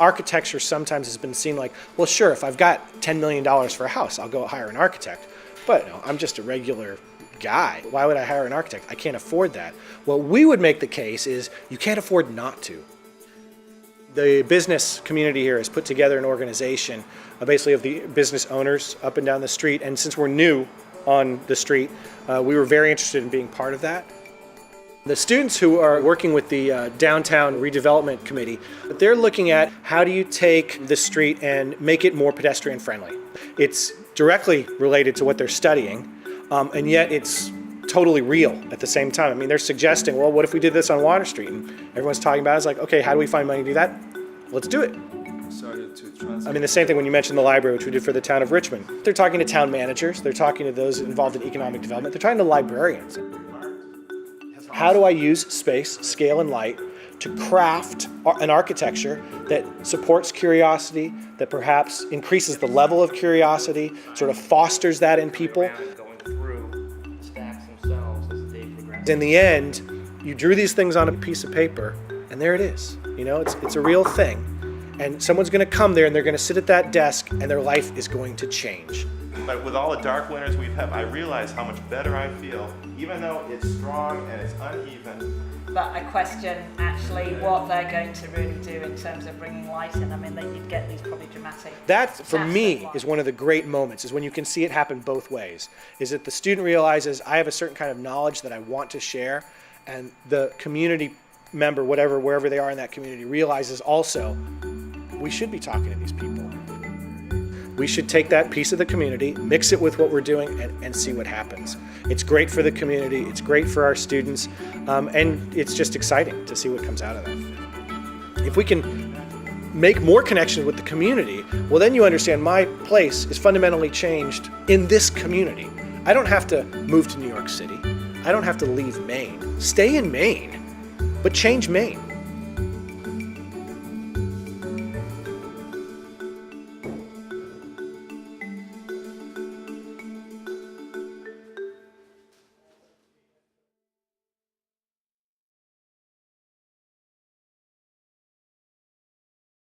architecture sometimes has been seen like, well, sure, if I've got $10 million for a house, I'll go hire an architect. But no, I'm just a regular guy. Why would I hire an architect? I can't afford that. What we would make the case is you can't afford not to. The business community here has put together an organization basically of the business owners up and down the street. And since we're new on the street, we were very interested in being part of that. The students who are working with the Downtown Redevelopment Committee, they're looking at how do you take the street and make it more pedestrian friendly. It's directly related to what they're studying, and yet it's totally real at the same time. I mean, they're suggesting, well, what if we did this on Water Street? And everyone's talking about it. It's like, okay, how do we find money to do that? Let's do it. I mean, the same thing when you mentioned the library, which we did for the town of Richmond. They're talking to town managers. They're talking to those involved in economic development. They're talking to librarians. How do I use space, scale, and light to craft an architecture that supports curiosity, that perhaps increases the level of curiosity, sort of fosters that in people? In the end, you drew these things on a piece of paper, and there it is. You know, it's a real thing. And someone's going to come there, and they're going to sit at that desk, and their life is going to change. But with all the dark winters we've had, I realize how much better I feel, even though it's strong and it's uneven. But I question actually what they're going to really do in terms of bringing light in. I mean, you'd get these probably dramatic. That, for me, is one of the great moments, is when you can see it happen both ways. Is that the student realizes, I have a certain kind of knowledge that I want to share, and the community member, wherever they are in that community, realizes also, we should be talking to these people. We should take that piece of the community, mix it with what we're doing, and see what happens. It's great for the community, it's great for our students, and it's just exciting to see what comes out of that. If we can make more connections with the community, well, then you understand my place is fundamentally changed in this community. I don't have to move to New York City. I don't have to leave Maine. Stay in Maine, but change Maine.